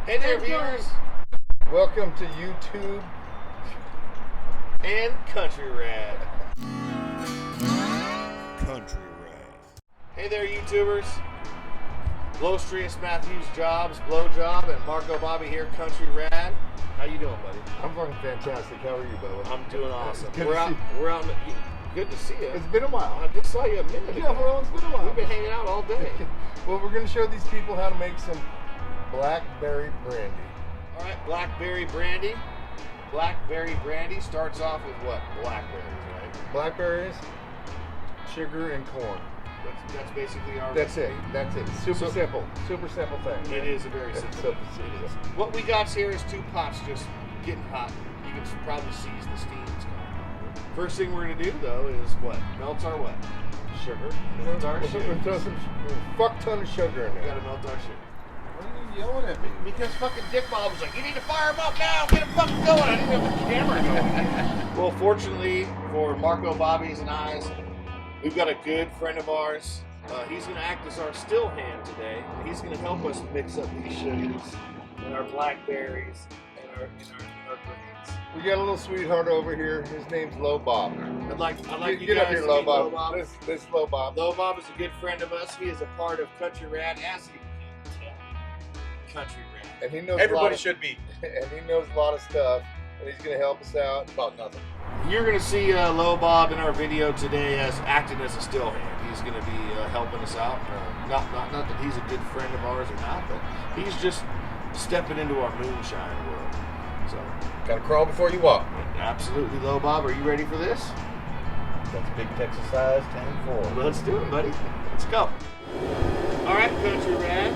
Hey there, viewers. Welcome to YouTube and Country Rad. Country Rad. Hey there, YouTubers. Blostrius Matthews Jobs, Blowjob, and Marco Bobby here, Country Rad. How you doing, buddy? I'm fucking fantastic. How are you, Bubba? I'm doing awesome. Good We're to out. see We're out. Good to see you. It's been a while. I just saw you a minute Yeah, ago. well, it's been a while. We've been hanging out all day. Well, we're going to show these people how to make some Blackberry Brandy. All right, Blackberry Brandy. Blackberry Brandy starts off with what? Blackberries, right? Blackberries, sugar, and corn. That's basically our That's recipe. it. That's it. Super simple. Super simple thing. It is a very It's simple. simple. It is. What we got here is 2 pots just getting hot. You can probably see the steam that's coming. First thing we're gonna do though is what? Melts our what? Sugar. Melts our sugar. We'll throw some fuck ton of sugar in We there. gotta melt our sugar. Why are you yelling at me? Because fucking Dick Bob was like, you need to fire him up now, get him fucking going. I didn't have the camera going. Well, fortunately for Marco Bobby's and I's, we've got a good friend of ours. He's going to act as our still hand today. And he's going to help us mix up these sugars and our blackberries and our grains. We got a little sweetheart over here. His name's Low Bob. I'd like you Get guys up here, to Low meet Low Bob. Bob. This Low Bob. Low Bob is a good friend of us. He is a part of Country Rad, as you can tell. Country Rad. And he knows Everybody should be. And he knows a lot of stuff. And he's going to help us out. About nothing. You're going to see Low Bob in our video today as acting as a still hand. He's going to be helping us out. Not that he's a good friend of ours or not, but he's just stepping into our moonshine world. So, Gotta crawl before you walk. absolutely, Low Bob. Are you ready for this? That's big Texas size 10-4. Let's do it, buddy. Let's go. All right, Country Rad.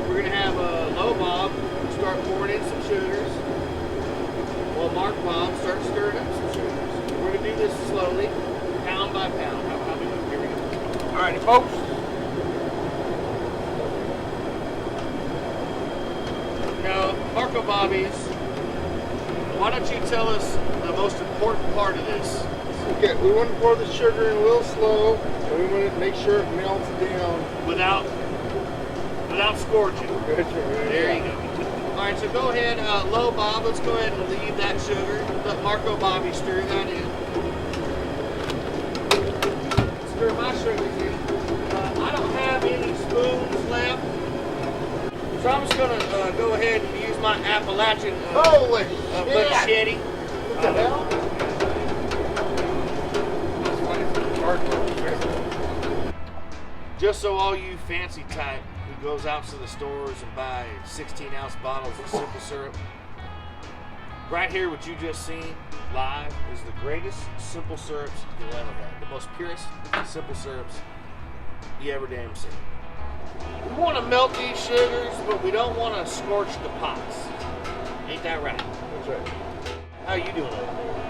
We're going to have Low Bob start pouring in some sugars while Mark Bob starts stirring up some sugars. We're going to do this slowly, pound by pound. How we do? Here we go. All right, folks. Now, Marco Bobby's, why don't you tell us the most important part of this? Okay, we want to pour the sugar in a little slow, and we want to make sure it melts down. Without scorching. There you go. All right, so go ahead, Low Bob. Let's go ahead and leave that sugar. Let Marco Bobby stir that in. Stir my sugars in. I don't have any spoons left, so I'm just gonna go ahead and use my Appalachian Holy machete. What the hell? Just so all you fancy type who goes out to the stores and buy 16-ounce bottles of simple syrup, right here what you just seen live is the greatest simple syrups you'll ever have. The most purest simple syrups you ever damn seen. We want to melt these sugars, but we don't want to scorch the pots. Ain't that right? That's right. How you doing over there?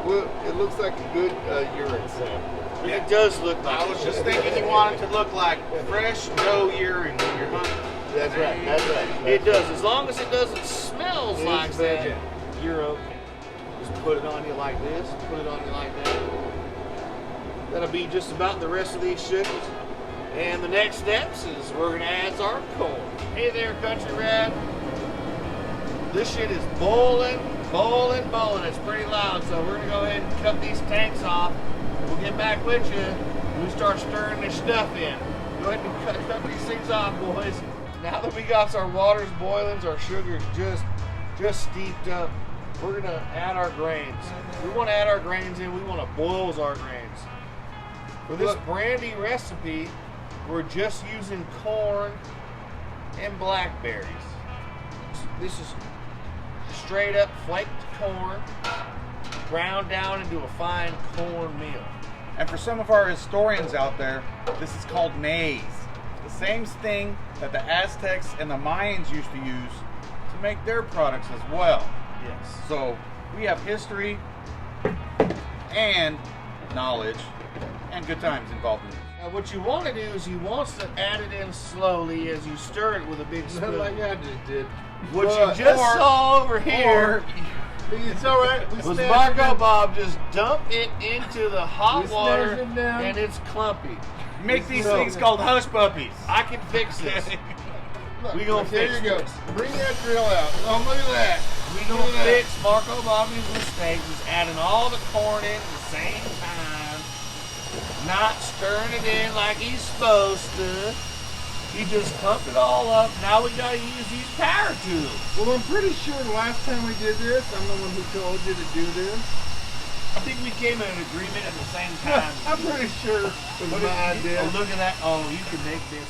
Well, it looks like a good urine sample. It does look like I was just thinking you want it to look like fresh dough urine when you're hungry. That's right. That's right. It does. As long as it doesn't smell It like is that, veggie. you're okay. Just put it on you like this. Put it on you like that. That'll be just about the rest of these sugars. And the next steps is we're going to add our corn. Hey there, Country Rad. This shit is boiling, boiling, boiling. It's pretty loud, so we're going to go ahead and cut these tanks off. We'll get back with you when we start stirring this stuff in. Go ahead and cut these things off, boys. Now that we got our waters boiling, our sugar's just steeped up, we're gonna add our grains. We want to add our grains in. We want to boil our grains. For this brandy recipe, we're just using corn and blackberries. This is straight up flaked corn, ground down into a fine corn meal. And for some of our historians out there, this is called maize. The same thing that the Aztecs and the Mayans used to use to make their products as well. Yes. So we have history and knowledge and good times involved in it. Now what you want to do is you want to add it in slowly as you stir it with a big Not spoon. like I just did. What you just saw over here It's all right. We was smashed Marco it. Bob just dump it into the hot We water smashed it down. and it's clumpy. Make these So- things called hush puppies. I can fix this. look. We gonna There fix you go. this. Bring that drill out. Oh, look at that. We gonna fix Marco Bobby's mistake. He's adding all the corn in at the same time, not stirring it in like he's supposed to. He just pumped it all up. Now we gotta use these power tools. Well, I'm pretty sure the last time we did this, I'm the one who told you to do this. I think we came in an agreement at the same time. I'm pretty sure it was my idea. Oh, look at that. Oh, you can make this.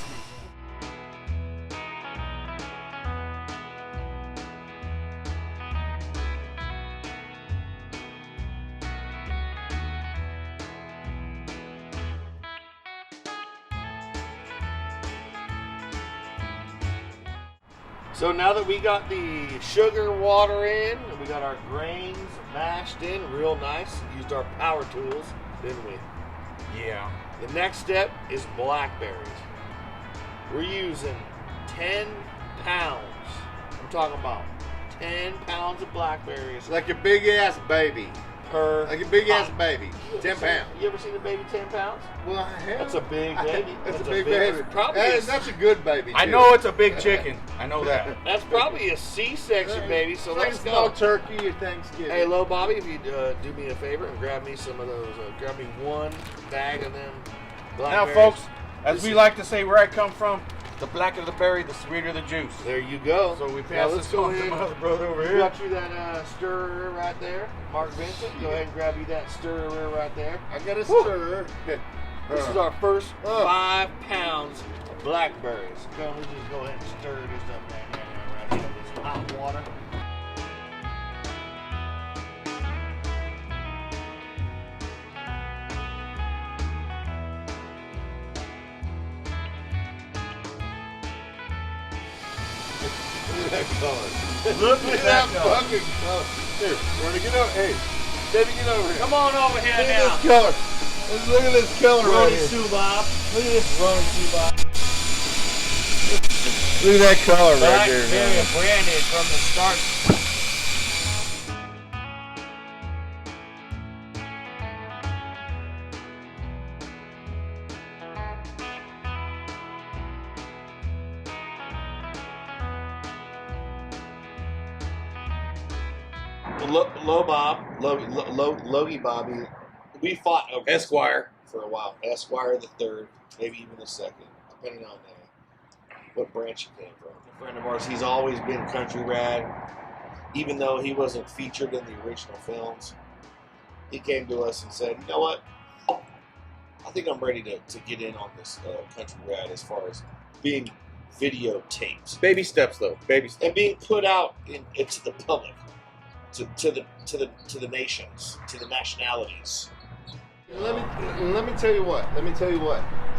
So now that we got the sugar water in, and we got our grains mashed in real nice, used our power tools, didn't we? Yeah. The next step is blackberries. We're using 10 pounds. I'm talking about 10 pounds of blackberries Like a big ass baby. per. Like a big ass pound. baby. You ever 10 seen- pounds. You ever seen a baby 10 pounds? Well, I have. That's a big baby. That's a That's big baby. That's probably That's a good baby. I too. know it's a big chicken. I know that. That's probably a C-section baby. So Like let's a small go. turkey at Thanksgiving. Hey, Lo Bobby, if you do me a favor and grab me some of those, grab me one bag of them Now, blackberries. folks, as This we is- like to say where I come from, the blacker the berry, the sweeter the juice. There you go. So we Now pass let's this go on to ahead. my other brother over We here. got you that stirrer right there, Mark Vincent. Go ahead and grab you that stirrer right there. I got a stir. This is our first 5 pounds of blackberries. Come, let's just go ahead and stir this up right here. This hot water. Look at that color. Look Look at at that that color. fucking color. Here, we're gonna get over. Hey, baby, get over here. Come on over here Look at now. this color. Look at this color right Rolling here. Subob. Look at this rolling Subob. Look at that color right there. Blackberry Brandy from the start. Logie Bobby, we fought over this Esquire. for a while. Esquire the third, maybe even the second, depending on what branch he came from. A friend of ours, he's always been Country Rad, even though he wasn't featured in the original films. He came to us and said, "You know what? I think I'm ready to get in on this Country Rad as far as being videotaped Baby steps, though. Baby steps. and being put out into the public, to the nations, to the nationalities." Let me tell you what.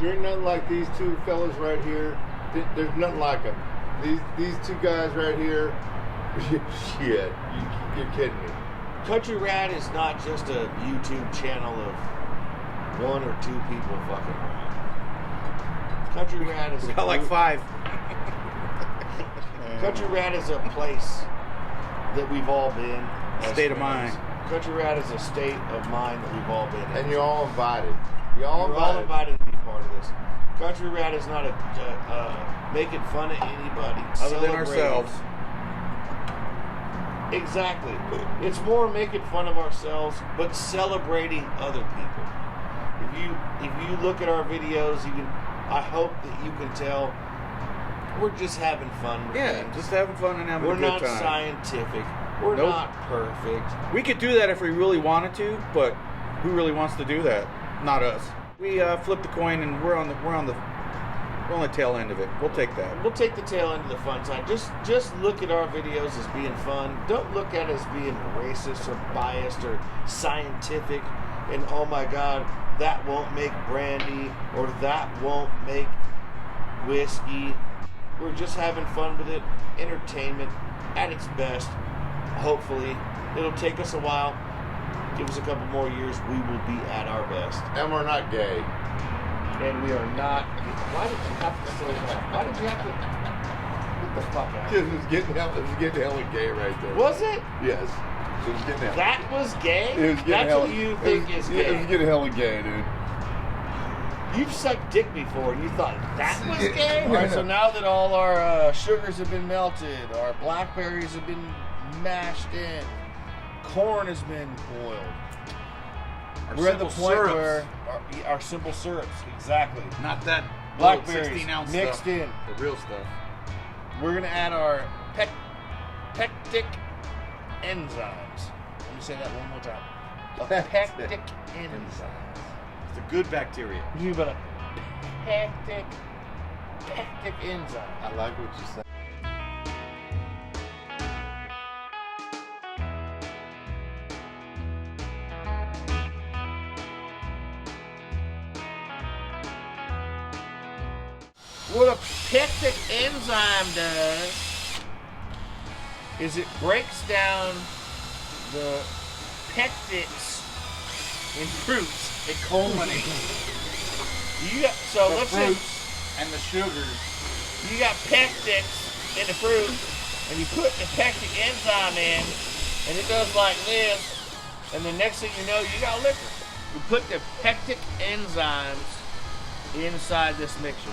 There ain't nothing like these two fellas right here. There's nothing like them. These two guys right here. Shit, you're kidding me. Country Rad is not just a YouTube channel of 1 or 2 people fucking around. Country Rad is Got like 5. Country Rad is a place that we've all been. as State of friends. mind. Country Rad is a state of mind that we've all been in. And you're all invited. You're all We're all invited. invited to be part of this. Country Rad is not making fun of anybody Other than celebrating. ourselves. Exactly. It's more making fun of ourselves, but celebrating other people. If you look at our videos, I hope that you can tell we're just having fun with Yeah, things. just having fun and having We're a good not time. scientific. We're Nope. not perfect. We could do that if we really wanted to, but who really wants to do that? Not us. We flip the coin and we're on the tail end of it. We'll take that. We'll take the tail end of the fun side. Just look at our videos as being fun. Don't look at us being racist or biased or scientific and oh my god, that won't make brandy or that won't make whiskey. We're just having fun with it. Entertainment at its best. Hopefully. It'll take us a while. Give us a couple more years. We will be at our best. And we're not gay. And we are not. Why did you have to say that? Why did you have to? Get the fuck out. It was getting hella gay right there. Was it? Yes. It was getting hella. That was gay? It was getting That's hella, what you think is It was gay. getting hella gay, dude. You've sucked dick before, and you thought that was Yeah, gay? I All right, so know. now that all our sugars have been melted, our blackberries have been mashed in, corn has been boiled. We're at the simple point syrups. where our simple syrups, exactly, Not that blackberries 16-ounce mixed stuff. in. The real stuff. We're gonna add our pectic enzymes. Let me say that one more time. Pectic enzymes. It's a good bacteria. You about a pectic enzyme. I like what you said. What a pectic enzyme does is it breaks down the pectics in fruits. It culminates You got so the let's say fruits and the sugars. you got pectics in the fruit, and you put the pectic enzyme in, and it does like this, and the next thing you know, you got liquor. You put the pectic enzymes inside this mixture.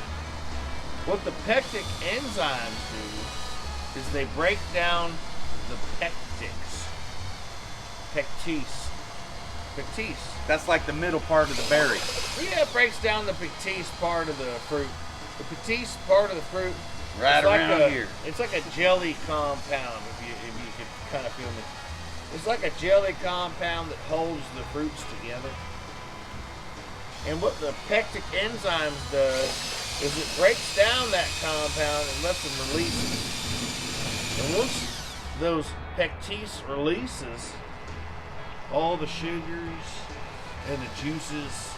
What the pectic enzymes do is they break down the pectics. Pectise. That's like the middle part of the berry. Yeah, it breaks down the pectise part of the fruit. The pectise part of the fruit, Right it's like around here. It's like a jelly compound, if you could kind of feel me. It's like a jelly compound that holds the fruits together. And what the pectic enzymes does is it breaks down that compound and lets them release it. And once those pectise releases, all the sugars and the juices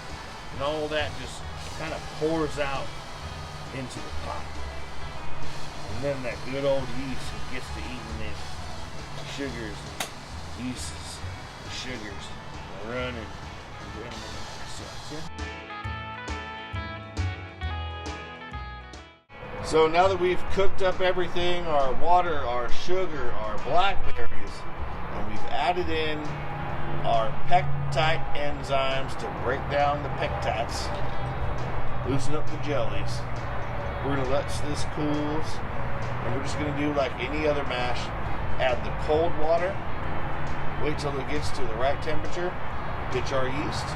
and all that just kind of pours out into the pot. And then that good old yeast gets to eating them sugars and yeasts and sugars running and running. So now that we've cooked up everything, our water, our sugar, our blackberries, and we've added in our pectite enzymes to break down the pectites, loosen up the jellies, we're going to let this cool, and we're just going to do like any other mash. Add the cold water, wait till it gets to the right temperature, pitch our yeast.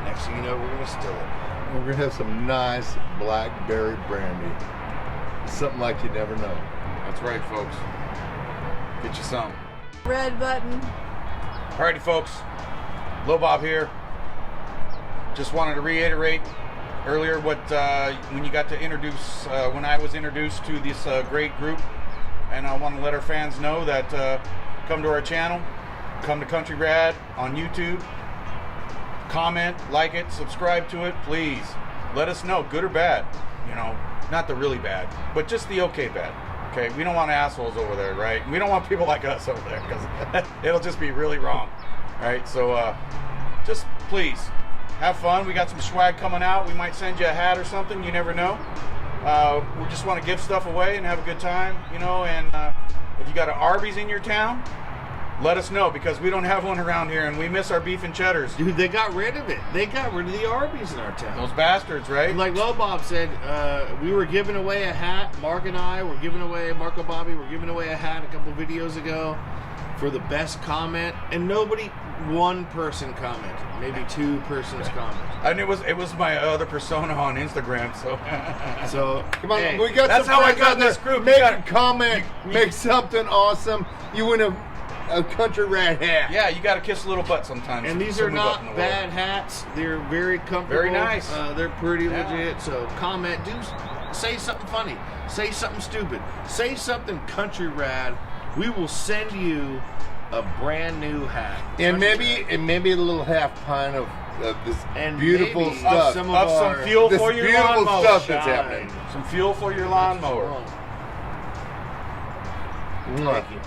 Next thing you know, we're going to still it. We're gonna have some nice blackberry brandy. Something like you never know. That's right, folks. Get you some. Red button. Alrighty, folks. Low Bob here. Just wanted to reiterate earlier what when you got to introduce when I was introduced to this great group, and I want to let our fans know that come to our channel, come to Country Rad on YouTube. Comment, like it, subscribe to it, please. Let us know, good or bad. You know, not the really bad, but just the okay bad. Okay, we don't want assholes over there, right? We don't want people like us over there because it'll just be really wrong, right? So just please have fun. We got some swag coming out. We might send you a hat or something. You never know. We just want to give stuff away and have a good time, you know. And if you got an Arby's in your town, let us know, because we don't have one around here and we miss our beef and cheddars. Dude, they got rid of it. They got rid of the Arby's in our town. Those bastards, right? Like Low Bob said, we were giving away a hat. Mark and I were giving away, Marco Bobby were giving away a hat a couple videos ago for the best comment, and one person commented, maybe two persons commented. And it was my other persona on Instagram, so So Come on, hey, we got that's some how I friends got out there. this group. You Make gotta- a comment, make something awesome. You win a Country Rad hat. yeah, you got to kiss a little butt sometimes. and these to are move up not in the world. bad hats. They're very comfortable. Very nice. They're pretty Yeah. legit. So comment, say something funny, say something stupid, say something Country Rad. We will send you a brand new hat. And Country maybe a little half pint of this And beautiful maybe stuff. some Of some our- fuel this for your beautiful lawnmower. stuff that's Shine. happening. Some fuel for your lawnmower. Thank you.